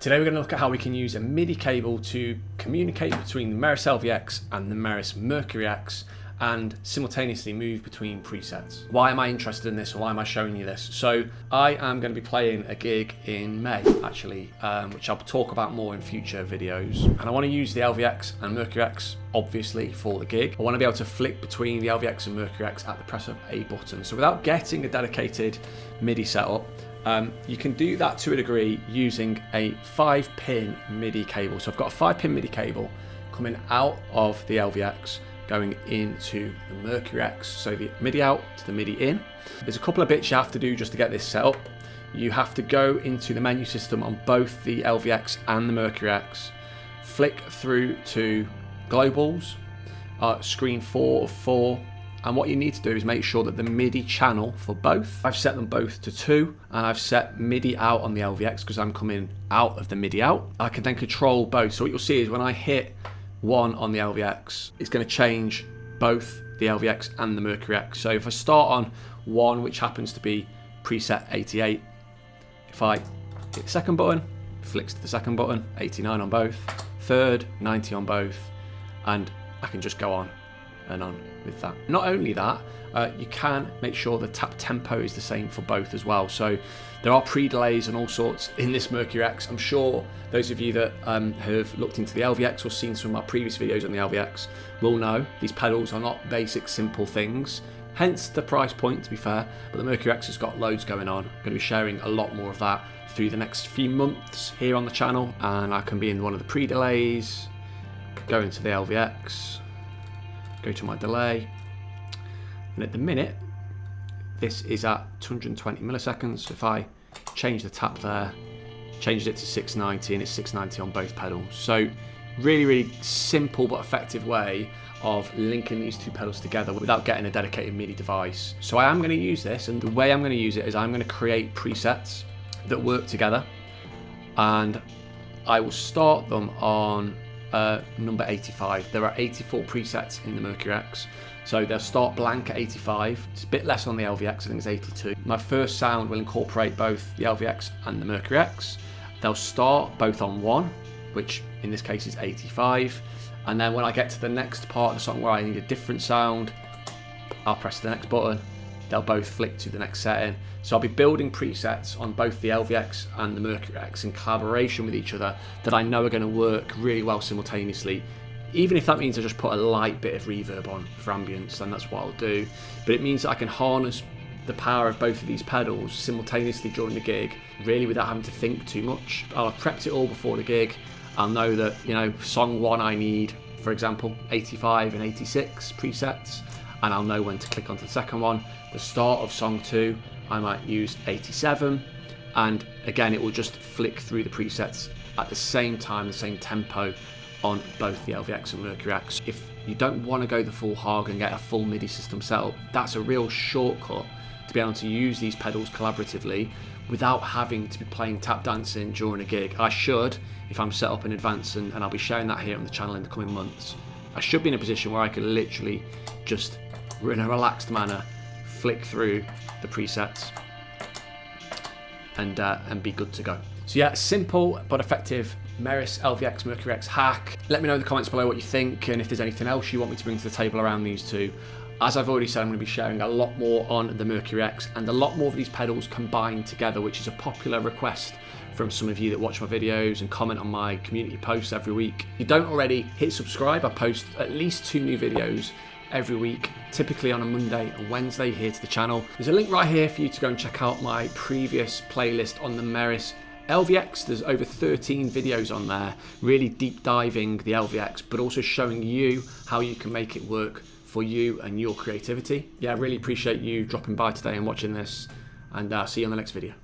Today we're going to look at how we can use a MIDI cable to communicate between the Meris LVX and the Meris Mercury X and simultaneously move between presets. Why am I interested in this, or why am I showing you this? So I am going to be playing a gig in May, actually, which I'll talk about more in future videos. And I want to use the LVX and Mercury X, obviously, for the gig. I want to be able to flick between the LVX and Mercury X at the press of a button. So without getting a dedicated MIDI setup, you can do that to a degree using a 5-pin MIDI cable. So I've got a 5-pin MIDI cable coming out of the LVX, going into the Mercury X. So the MIDI out to the MIDI in. There's a couple of bits you have to do just to get this set up. You have to go into the menu system on both the LVX and the Mercury X, flick through to globals, screen 4 of 4, and what you need to do is make sure that the MIDI channel for both, I've set them both to 2, and I've set MIDI out on the LVX because I'm coming out of the MIDI out. I can then control both. So what you'll see is when I hit 1 on the LVX, it's going to change both the LVX and the Mercury X. So if I start on 1, which happens to be preset 88, if I hit the second button, it flicks to the second button, 89 on both, third, 90 on both, and I can just go on and on with that. Not only that, you can make sure the tap tempo is the same for both as well. So there are pre-delays and all sorts in this Mercury X. I'm sure those of you that have looked into the LVX or seen some of my previous videos on the LVX will know these pedals are not basic, simple things. Hence the price point, to be fair, but the Mercury X has got loads going on. I'm going to be sharing a lot more of that through the next few months here on the channel, and I can be in one of the pre-delays, go into the LVX, go to my delay, and at the minute this is at 220 milliseconds. So if I change the tap there, changed it to 690, and it's 690 on both pedals. So really simple but effective way of linking these two pedals together without getting a dedicated MIDI device. So I am going to use this, and the way I'm going to use it is I'm going to create presets that work together, and I will start them on number 85. There are 84 presets in the Mercury X, so they'll start blank at 85. It's a bit less on the LVX, I think it's 82. My first sound will incorporate both the LVX and the Mercury X. They'll start both on 1, which in this case is 85, and then when I get to the next part of the song where I need a different sound, I'll press the next button. They'll both flick to the next setting. So I'll be building presets on both the LVX and the Mercury X in collaboration with each other that I know are going to work really well simultaneously. Even if that means I just put a light bit of reverb on for ambience, then that's what I'll do. But it means that I can harness the power of both of these pedals simultaneously during the gig, really without having to think too much. I'll have prepped it all before the gig. I'll know that, you know, song 1 I need, for example, 85 and 86 presets, and I'll know when to click onto the second one. The start of song 2, I might use 87, and again it will just flick through the presets at the same time, the same tempo on both the LVX and Mercury X. If you don't want to go the full hog and get a full MIDI system set up, that's a real shortcut to be able to use these pedals collaboratively without having to be playing tap dancing during a gig. I should, if I'm set up in advance, and I'll be sharing that here on the channel in the coming months, I should be in a position where I can literally just, in a relaxed manner, flick through the presets and be good to go. So yeah, simple but effective Meris LVX Mercury X hack. Let me know in the comments below what you think, and if there's anything else you want me to bring to the table around these two. As I've already said, I'm going to be sharing a lot more on the Mercury X and a lot more of these pedals combined together, which is a popular request from some of you that watch my videos and comment on my community posts every week. If you don't already, hit subscribe. I post at least 2 new videos every week, typically on a Monday and Wednesday here to the channel. There's a link right here for you to go and check out my previous playlist on the Meris LVX. There's over 13 videos on there, really deep diving the LVX, but also showing you how you can make it work for you and your creativity. Yeah, I really appreciate you dropping by today and watching this, and see you on the next video.